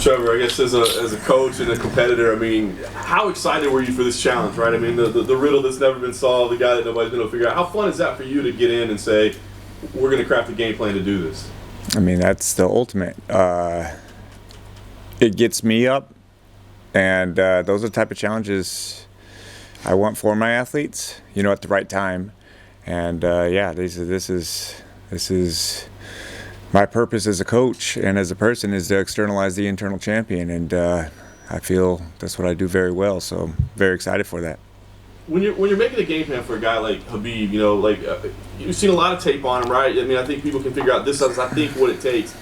Trevor, I guess as a coach and a competitor, I mean, how excited were you for this challenge, right? I mean, the riddle that's never been solved, the guy that nobody's been able to figure out. How fun is that for you to get in and say, we're going to craft a game plan to do this? I mean, that's the ultimate. It gets me up, and those are the type of challenges I want for my athletes, at the right time. And yeah, this is my purpose as a coach and as a person, is to externalize the internal champion, and I feel that's what I do very well. So I'm very excited for that. When you're making a game plan for a guy like Khabib, you've seen a lot of tape on him, right? I mean, I think people can figure out this is, I think, what it takes.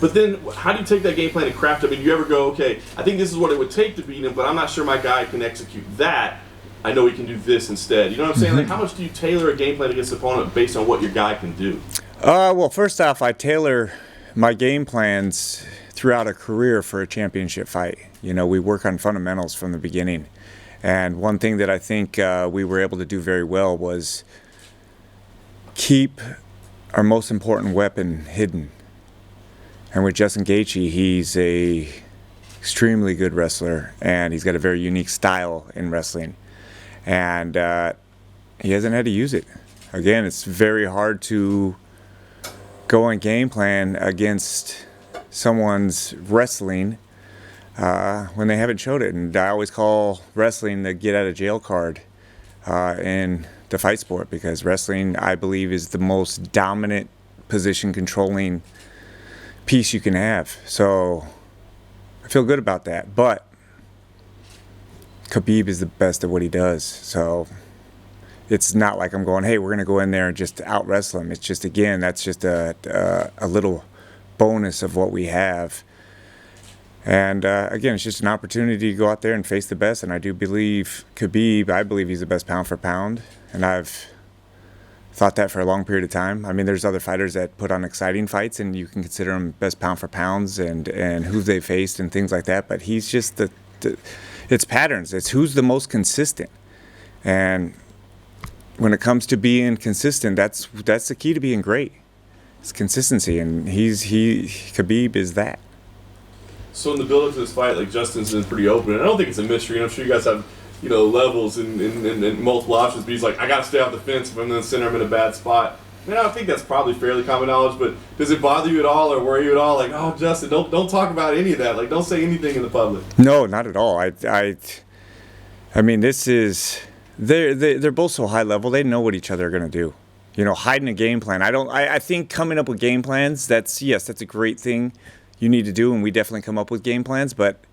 But then, how do you take that game plan and craft it? I mean, do you ever go, okay, I think this is what it would take to beat him, but I'm not sure my guy can execute that. I know he can do this instead. You know what I'm saying? Like, how much do you tailor a game plan against the opponent based on what your guy can do? Well, first off, I tailor my game plans throughout a career for a championship fight. We work on fundamentals from the beginning. And one thing that I think we were able to do very well was keep our most important weapon hidden. And with Justin Gaethje, he's a extremely good wrestler, and he's got a very unique style in wrestling. And he hasn't had to use it. Again, it's very hard to go and game plan against someone's wrestling when they haven't showed it. And I always call wrestling the get out of jail card in the fight sport, because wrestling, I believe, is the most dominant position controlling piece you can have. So I feel good about that. But Khabib is the best at what he does. So it's not like I'm going, hey, we're going to go in there and just out wrestle him. It's just, again, that's just a little bonus of what we have. And again, it's just an opportunity to go out there and face the best. And I do believe Khabib, I believe he's the best pound for pound. And I've thought that for a long period of time. I mean, there's other fighters that put on exciting fights, and you can consider them best pound for pounds and who they faced and things like that. But he's just it's patterns. It's who's the most consistent. And when it comes to being consistent, that's the key to being great. It's consistency, and Khabib is that. So in the build-up to this fight, like, Justin's been pretty open, and I don't think it's a mystery. And I'm sure you guys have, levels and multiple options. But he's like, I got to stay off the fence. If I'm in the center, I'm in a bad spot. I mean, I think that's probably fairly common knowledge. But does it bother you at all, or worry you at all? Like, oh, Justin, don't talk about any of that. Like, don't say anything in the public. No, not at all. I mean, this is they're both so high level. They know what each other are going to do. Hiding a game plan. I think coming up with game plans, that's a great thing you need to do, and we definitely come up with game plans. But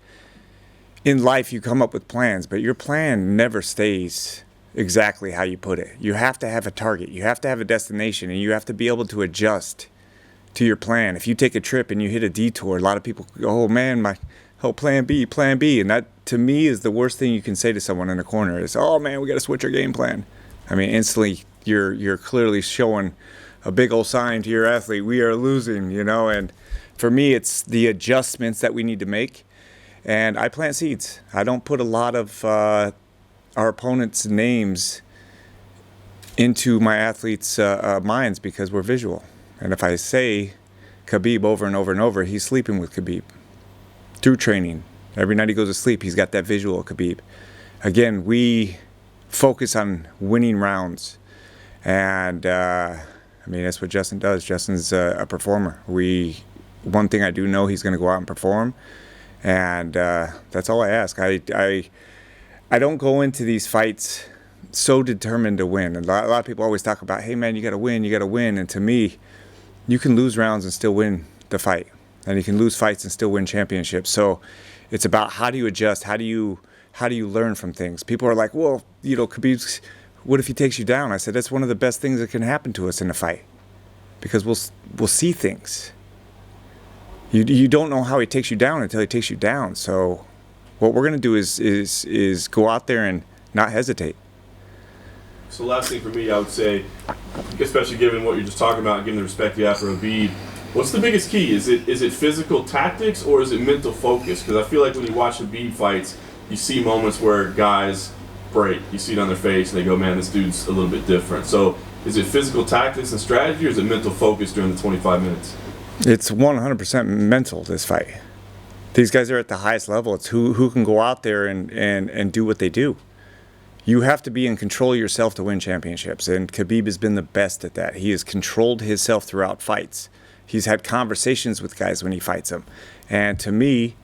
in life, you come up with plans, but your plan never stays exactly how you put it. You have to have a target. You have to have a destination, and you have to be able to adjust to your plan. If you take a trip and you hit a detour, a lot of people go, oh man, my whole plan B. And that, to me, is the worst thing you can say to someone in a corner is, oh man, we got to switch our game plan. I mean, instantly, you're clearly showing a big old sign to your athlete, we are losing, and for me, it's the adjustments that we need to make. And I plant seeds. I don't put a lot of our opponents' names into my athletes' minds, because we're visual. And if I say Khabib over and over and over, he's sleeping with Khabib through training. Every night he goes to sleep, he's got that visual of Khabib. Again, we focus on winning rounds. And, that's what Justin does. Justin's a performer. One thing I do know, he's going to go out and perform. And that's all I ask. I don't go into these fights so determined to win. And a lot of people always talk about, hey man, you got to win. And to me, you can lose rounds and still win the fight. And you can lose fights and still win championships. So it's about, how do you adjust? How do you learn from things? People are like, well, Khabib's, what if he takes you down? I said, that's one of the best things that can happen to us in a fight, because we'll see things. You don't know how he takes you down until he takes you down. So what we're going to do is go out there and not hesitate. So last thing for me, I would say, especially given what you're just talking about, given the respect you have for Khabib, what's the biggest key? Is it physical tactics, or is it mental focus? Because I feel like when you watch Khabib fights, you see moments where guys break. You see it on their face, and they go, man, this dude's a little bit different. So is it physical tactics and strategy, or is it mental focus during the 25 minutes? It's 100% mental, this fight. These guys are at the highest level. It's who can go out there and do what they do. You have to be in control of yourself to win championships, and Khabib has been the best at that. He has controlled himself throughout fights. He's had conversations with guys when he fights them. And to me,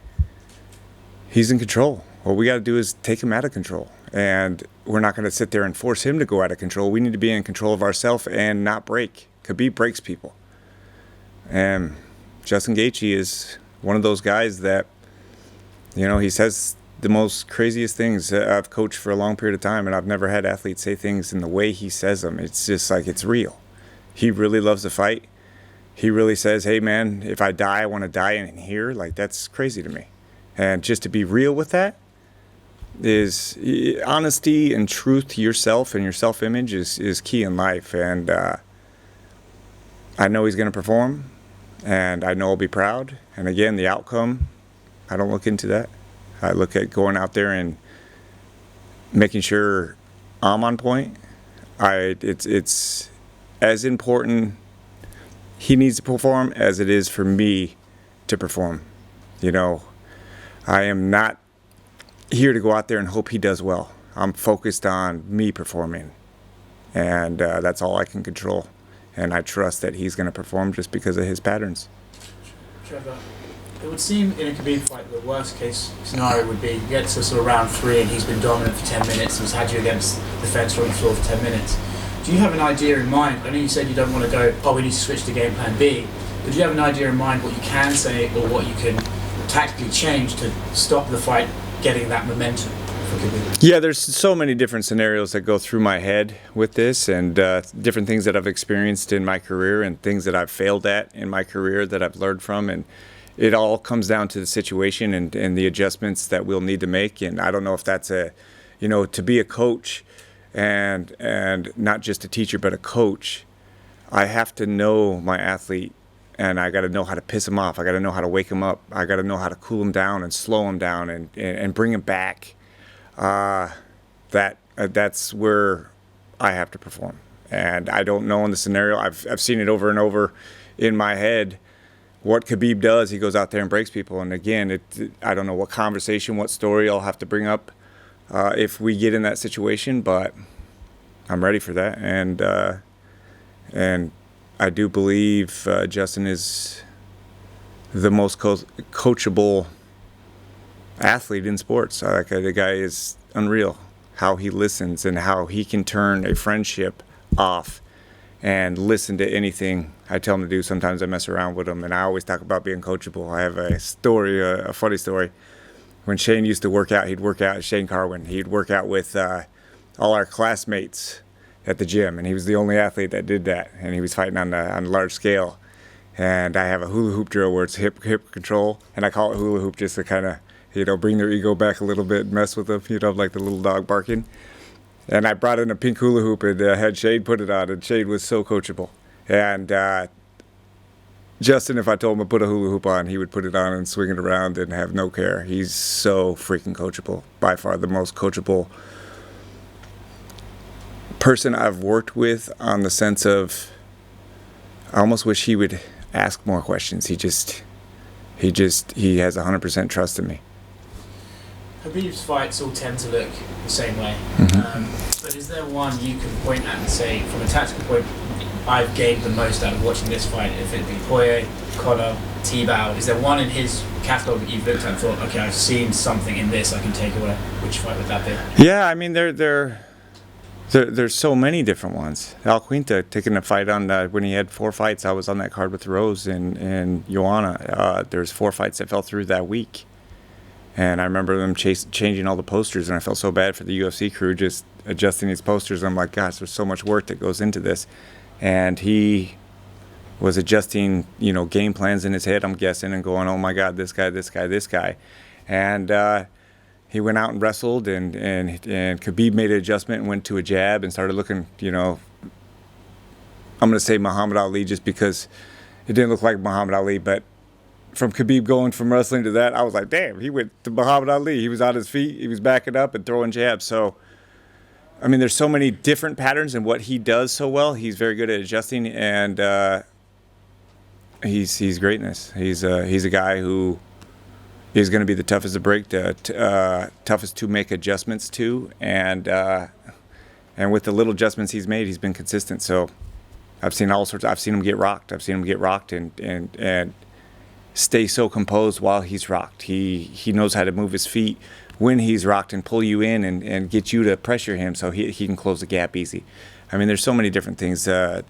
he's in control. What we got to do is take him out of control. And we're not going to sit there and force him to go out of control. We need to be in control of ourselves and not break. Khabib breaks people. And Justin Gaethje is one of those guys that, he says the most craziest things. I've coached for a long period of time, and I've never had athletes say things in the way he says them. It's just like it's real. He really loves to fight. He really says, hey, man, if I die, I want to die in here. Like, that's crazy to me. And just to be real with that is honesty and truth to yourself and your self-image is key in life. And I know he's going to perform, and I know I'll be proud. And again, the outcome, I don't look into that. I look at going out there and making sure I'm on point. It's as important he needs to perform as it is for me to perform. I am not here to go out there and hope he does well. I'm focused on me performing, and that's all I can control. And I trust that he's going to perform just because of his patterns. Trevor, it would seem in a Khabib fight the worst case scenario would be you get to sort of round 3 and he's been dominant for 10 minutes. He's had you against the fence or on the floor for 10 minutes. Do you have an idea in mind? I know you said you don't want to go, we need to switch to game plan B. But do you have an idea in mind what you can say or what you can tactically change to stop the fight getting that momentum for Khabib? Yeah, there's so many different scenarios that go through my head with this, and different things that I've experienced in my career and things that I've failed at in my career that I've learned from. And it all comes down to the situation and the adjustments that we'll need to make. And I don't know if that's to be a coach and not just a teacher, but a coach, I have to know my athlete, and I got to know how to piss him off. I got to know how to wake him up. I got to know how to cool him down and slow him down and bring him back. That's where I have to perform. And I don't know in the scenario. I've seen it over and over in my head. What Khabib does, he goes out there and breaks people. And again, I don't know what conversation, what story I'll have to bring up if we get in that situation, but I'm ready for that. And I do believe Justin is the most coachable athlete in sports. The guy is unreal, how he listens and how he can turn a friendship off and listen to anything I tell him to do. Sometimes I mess around with him, and I always talk about being coachable. I have a story, a funny story. When Shane used to work out, Shane Carwin, he'd work out with all our classmates at the gym, and he was the only athlete that did that, and he was fighting on a large scale. And I have a hula hoop drill where it's hip control, and I call it hula hoop just to kind of, bring their ego back a little bit, mess with them, like the little dog barking. And I brought in a pink hula hoop and had Shade put it on, and Shade was so coachable. And Justin, if I told him to put a hula hoop on, he would put it on and swing it around and have no care. He's so freaking coachable. By far the most coachable person I've worked with, on the sense of I almost wish he would ask more questions. He has 100% trust in me. Khabib's fights all tend to look the same way. Mm-hmm. But is there one you can point at and say, from a tactical point, I've gained the most out of watching this fight? If it be Poirier, Conor, Tebow, is there one in his catalogue that you've looked at and thought, okay, I've seen something in this I can take away? Which fight would that be? Yeah, I mean, there's so many different ones. Al Quinta taking a fight on when he had 4 fights. I was on that card with Rose and Joanna. There's 4 fights that fell through that week. And I remember them changing all the posters, and I felt so bad for the UFC crew just adjusting these posters. I'm like, gosh, there's so much work that goes into this. And he was adjusting, game plans in his head, I'm guessing, and going, oh my God, this guy. And he went out and wrestled, and Khabib made an adjustment and went to a jab and started looking, I'm going to say Muhammad Ali just because it didn't look like Muhammad Ali, but from Khabib going from wrestling to that, I was like, damn, he went to Muhammad Ali. He was on his feet, he was backing up and throwing jabs. So, I mean, there's so many different patterns in what he does so well. He's very good at adjusting, and he's greatness. He's a guy who is going to be the toughest to break, toughest to make adjustments to, and with the little adjustments he's made, he's been consistent. So I've seen all sorts. I've seen him get rocked. I've seen him get rocked and stay so composed while he's rocked. He knows how to move his feet when he's rocked and pull you in and get you to pressure him so he can close the gap easy. I mean, there's so many different things. I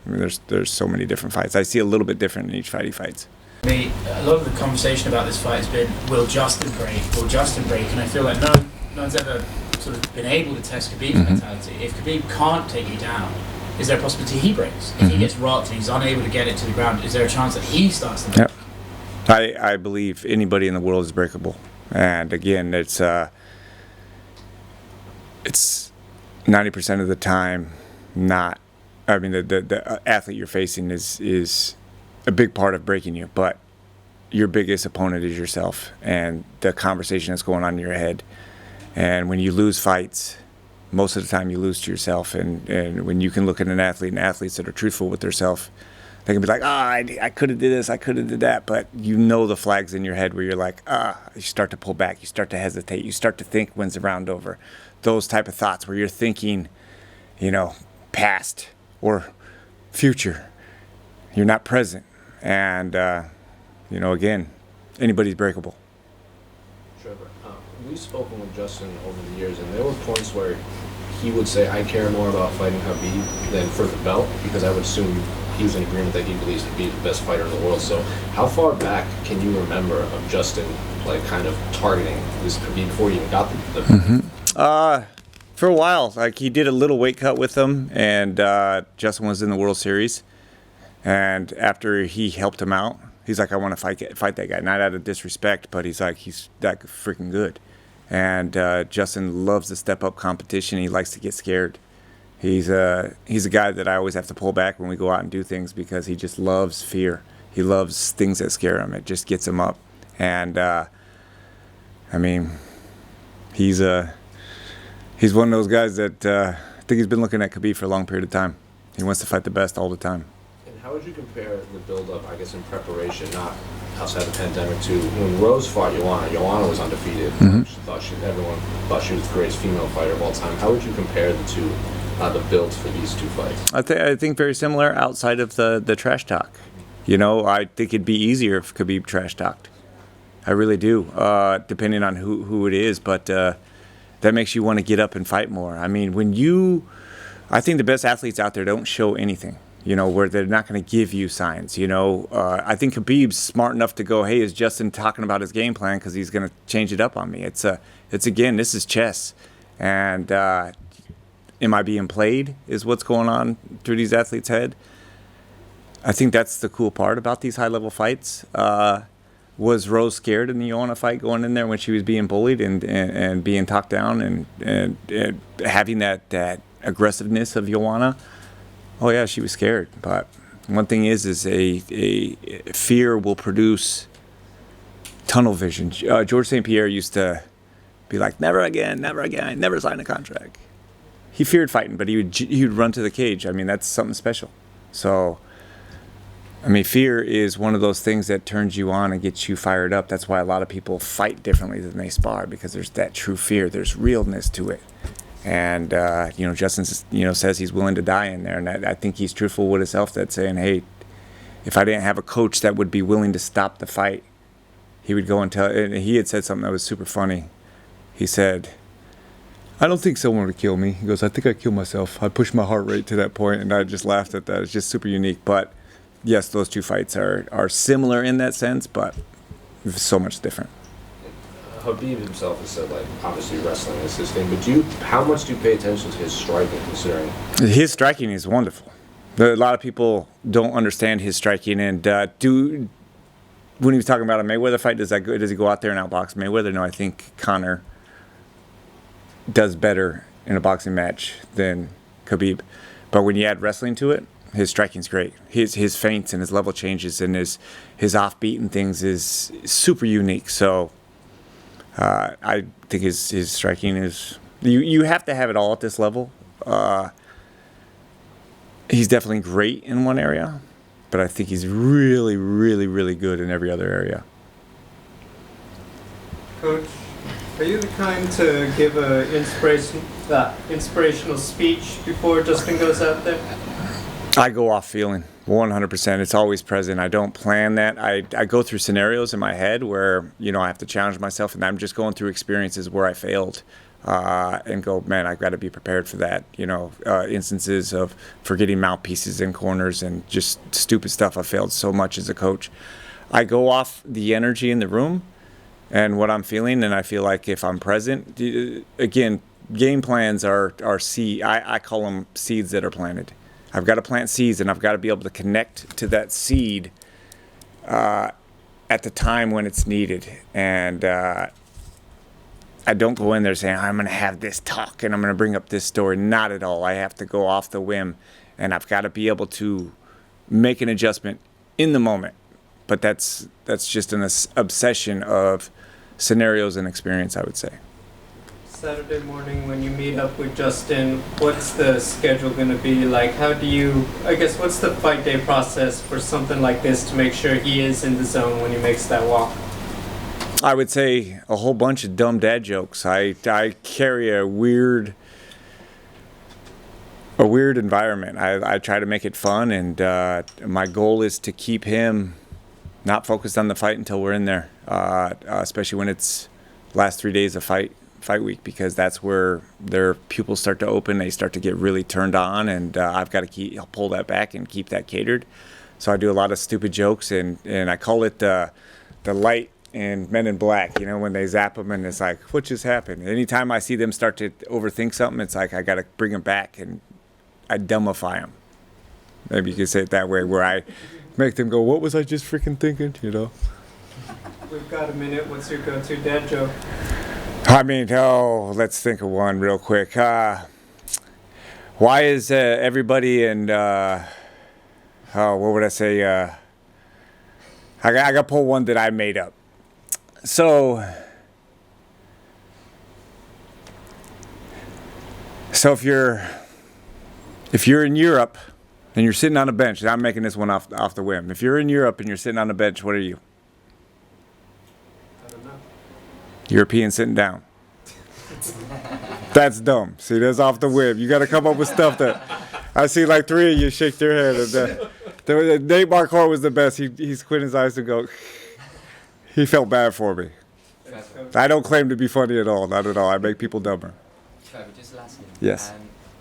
mean, there's so many different fights. I see a little bit different in each fight he fights. A lot of the conversation about this fight has been, will Justin break? Will Justin break? And I feel like no one's ever sort of been able to test Khabib's mentality. If Khabib can't take you down, is there a possibility he breaks? If he gets rocked and he's unable to get it to the ground, is there a chance that he starts to break? Yep. I believe anybody in the world is breakable. And again, it's 90% of the time not. I mean, the athlete you're facing is a big part of breaking you, but your biggest opponent is yourself and the conversation that's going on in your head. And when you lose fights, most of the time you lose to yourself. And when you can look at an athlete and athletes that are truthful with themselves, they can be like, I could have did this, I could have did that, but you know the flags in your head where you're like, you start to pull back, you start to hesitate, you start to think, when's the round over? Those type of thoughts where you're thinking, past or future. You're not present. And, again, anybody's breakable. Trevor, we've spoken with Justin over the years, and there were points where he would say, I care more about fighting Khabib than for the belt, because I would assume he was in agreement that he believes to be the best fighter in the world. So how far back can you remember of Justin, kind of targeting this Khabib before he even got the For a while, he did a little weight cut with him, and Justin was in the World Series. And after he helped him out, he's like, I want to fight that guy. Not out of disrespect, but he's like, he's that freaking good. And Justin loves the step-up competition. He likes to get scared. He's a guy that I always have to pull back when we go out and do things because he just loves fear. He loves things that scare him. It just gets him up. And, he's one of those guys that I think he's been looking at Khabib for a long period of time. He wants to fight the best all the time. And how would you compare the build-up, I guess, in preparation, not outside the pandemic, to when Rose fought Joanna? Joanna was undefeated. Everyone thought she was the greatest female fighter of all time. How would you compare the two, the builds for these two fights? I think very similar outside of the trash talk. I think it'd be easier if Khabib trash talked. I really do, depending on who it is. But that makes you want to get up and fight more. I mean, I think the best athletes out there don't show anything. Where they're not going to give you signs. I think Khabib's smart enough to go, hey, is Justin talking about his game plan because he's going to change it up on me? It's again, this is chess. And am I being played is what's going on through these athletes' head. I think that's the cool part about these high-level fights. Was Rose scared in the Joanna fight going in there when she was being bullied and being talked down and having that aggressiveness of Joanna? Oh yeah, she was scared. But one thing is a fear will produce tunnel vision. George St. Pierre used to be like, never again, never sign a contract. He feared fighting, but he would run to the cage. I mean, that's something special. So, fear is one of those things that turns you on and gets you fired up. That's why a lot of people fight differently than they spar, because there's that true fear. There's realness to it. And, Justin, says he's willing to die in there. And I think he's truthful with himself, that's saying, hey, if I didn't have a coach that would be willing to stop the fight, he would go and tell. And he had said something that was super funny. He said, I don't think someone would kill me. He goes, I think I killed myself. I pushed my heart rate to that point, and I just laughed at that. It's just super unique. But, yes, those two fights are similar in that sense, but so much different. Khabib himself has said, obviously wrestling is his thing, but how much do you pay attention to his striking, considering? His striking is wonderful. A lot of people don't understand his striking, and when he was talking about a Mayweather fight, does he go out there and outbox Mayweather? No, I think Conor does better in a boxing match than Khabib. But when you add wrestling to it, his striking's great. His feints and his level changes and his offbeat and things is super unique. So I think his striking is... You have to have it all at this level. He's definitely great in one area, but I think he's really, really, really good in every other area. Coach, are you the kind to give a inspirational speech before Justin goes out there? I go off feeling 100%. It's always present. I don't plan that. I go through scenarios in my head where, you know, I have to challenge myself, and I'm just going through experiences where I failed and go, man, I've got to be prepared for that. You know, instances of forgetting mouthpieces in corners and just stupid stuff. I failed so much as a coach. I go off the energy in the room and what I'm feeling, and I feel like if I'm present, again, game plans are seed. I call them seeds that are planted. I've got to plant seeds, and I've got to be able to connect to that seed at the time when it's needed. And I don't go in there saying, I'm going to have this talk and I'm going to bring up this story. Not at all. I have to go off the whim, and I've got to be able to make an adjustment in the moment. But that's just an obsession of scenarios and experience, I would say. Saturday morning when you meet up with Justin, what's the schedule going to be like? How do you, I guess, what's the fight day process for something like this to make sure he is in the zone when he makes that walk? I would say a whole bunch of dumb dad jokes. I carry a weird environment. I try to make it fun, and my goal is to keep him not focused on the fight until we're in there, especially when it's last 3 days of fight week, because that's where their pupils start to open. They start to get really turned on, and I've got to pull that back and keep that catered. So I do a lot of stupid jokes, and I call it the light in Men in Black, you know, when they zap them and it's like, what just happened? Anytime I see them start to overthink something, it's like I got to bring them back, and I dumbify them. Maybe you could say it that way, where I make them go, what was I just freaking thinking, you know? We've got a minute. What's your go-to dad joke? I mean, let's think of one real quick. Why is everybody in, what would I say? I got to pull one that I made up. So if you're in Europe and you're sitting on a bench, and I'm making this one off the whim. If you're in Europe and you're sitting on a bench, what are you? I don't know. European sitting down. That's dumb. See, that's off the whim. You got to come up with stuff that I see. Like 3 of you shake their head. And, Nate Marquardt was the best. He squinted his eyes and go. He felt bad for me. I don't claim to be funny at all. Not at all. I make people dumber. Trevor, just lastly. Yes.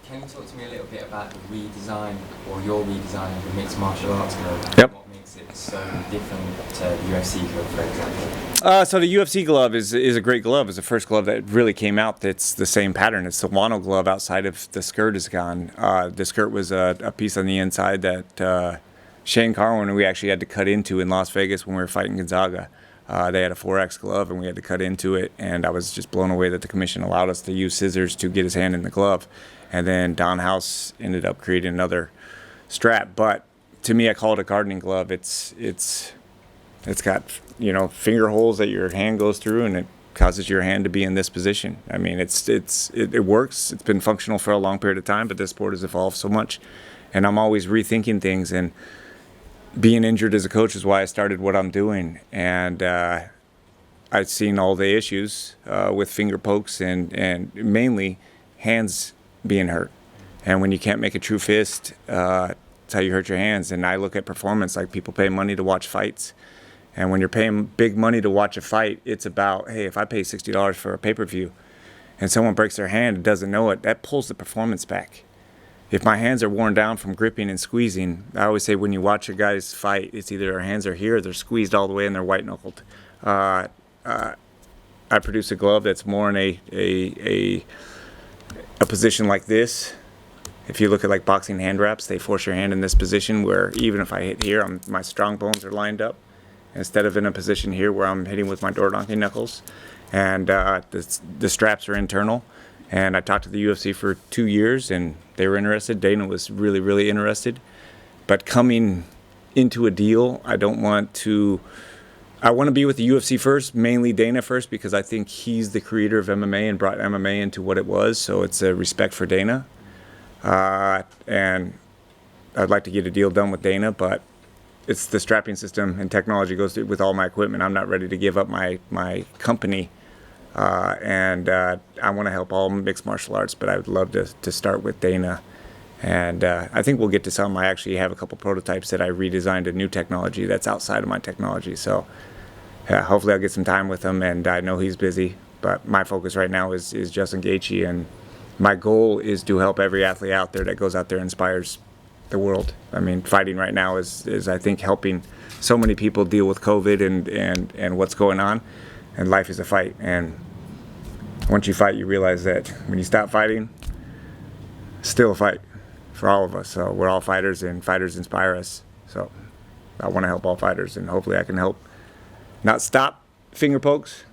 Can you talk to me a little bit about the redesign, or your redesign of the mixed martial arts glove? Yep. What makes it so different to the UFC glove, for example? So the UFC glove is a great glove. It's the first glove that really came out that's the same pattern. It's the Wano glove outside of the skirt is gone. The skirt was a piece on the inside that Shane Carwin and we actually had to cut into in Las Vegas when we were fighting Gonzaga. They had a 4X glove, and we had to cut into it, and I was just blown away that the commission allowed us to use scissors to get his hand in the glove. And then Don House ended up creating another strap. But to me, I call it a gardening glove. It's got, you know, finger holes that your hand goes through, and it causes your hand to be in this position. I mean, it works. It's been functional for a long period of time, but this sport has evolved so much, and I'm always rethinking things. And being injured as a coach is why I started what I'm doing. And I've seen all the issues with finger pokes and mainly hands being hurt. And when you can't make a true fist, it's how you hurt your hands. And I look at performance like people pay money to watch fights. And when you're paying big money to watch a fight, it's about, hey, if I pay $60 for a pay-per-view and someone breaks their hand and doesn't know it, that pulls the performance back. If my hands are worn down from gripping and squeezing, I always say when you watch a guy's fight, it's either their hands are here or they're squeezed all the way and they're white-knuckled. I produce a glove that's more in a position like this. If you look at like boxing hand wraps, they force your hand in this position where even if I hit here, my strong bones are lined up, instead of in a position here where I'm hitting with my door knocking knuckles. And the straps are internal. And I talked to the UFC for 2 years, and they were interested. Dana was really, really interested. But coming into a deal, I want to be with the UFC first, mainly Dana first, because I think he's the creator of MMA and brought MMA into what it was. So it's a respect for Dana. And I'd like to get a deal done with Dana, but it's the strapping system and technology goes with all my equipment. I'm not ready to give up my company and I want to help all mixed martial arts, but I would love to start with Dana. And I think we'll get to some. I actually have a couple prototypes that I redesigned a new technology that's outside of my technology. So yeah, hopefully I'll get some time with him, and I know he's busy. But my focus right now is Justin Gaethje, and my goal is to help every athlete out there that goes out there and inspires the world. I mean, fighting right now is I think helping so many people deal with COVID and what's going on. And life is a fight. And once you fight, you realize that when you stop fighting, it's still a fight for all of us. So we're all fighters, and fighters inspire us. So I want to help all fighters, and hopefully I can help not stop finger pokes,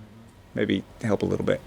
maybe help a little bit.